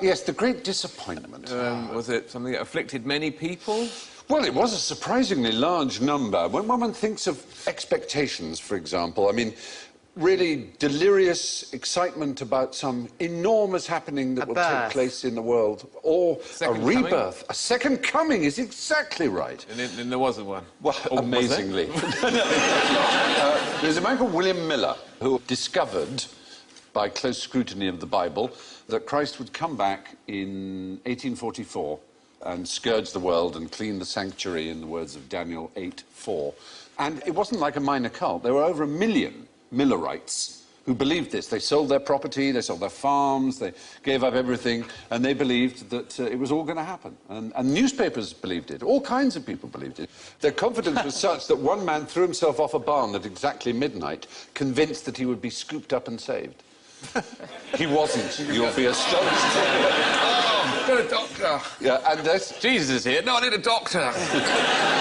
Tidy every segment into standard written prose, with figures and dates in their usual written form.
Yes, the Great Disappointment. Was it something that afflicted many people? Well, it was a surprisingly large number. When one thinks of expectations, for example, I mean, really delirious excitement about some enormous happening that will take place in the world, or a rebirth. A second coming is exactly right. And there wasn't one? Well, amazingly. There's a man called William Miller who discovered, by close scrutiny of the Bible, that Christ would come back in 1844 and scourge the world and clean the sanctuary, in the words of Daniel 8:4. And it wasn't like a minor cult. There were over 1 million Millerites who believed this. They sold their property, they sold their farms, they gave up everything, and they believed that it was all going to happen. And newspapers believed it. All kinds of people believed it. Their confidence was such that one man threw himself off a barn at exactly midnight, convinced that he would be scooped up and saved. He wasn't. You'll be astonished. Oh, got a doctor. Yeah, and this... Jesus is here. No, I need a doctor.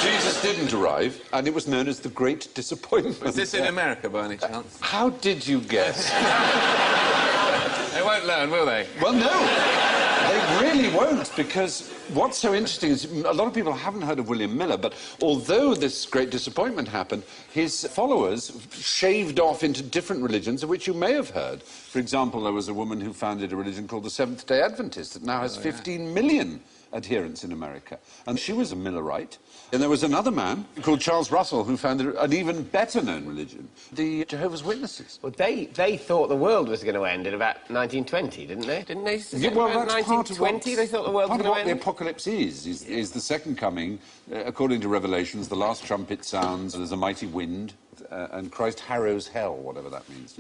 Jesus didn't arrive, and it was known as the Great Disappointment. Was this in America, by any chance? How did you guess? They won't learn, will they? Well, no. They really won't, because what's so interesting is a lot of people haven't heard of William Miller, but although this Great Disappointment happened, his followers shaved off into different religions, of which you may have heard. For example, there was a woman who founded a religion called the Seventh-day Adventist that now has 15 million adherents in America. And she was a Millerite. And there was another man called Charles Russell who founded an even better-known religion, the Jehovah's Witnesses. Well, they thought the world was going to end in about 1920, didn't they? Didn't they? Yeah, well, that's 1920 they thought the world was going to end? Part of what the apocalypse is the second coming. According to Revelations, the last trumpet sounds, there's a mighty wind, and Christ harrows hell, whatever that means.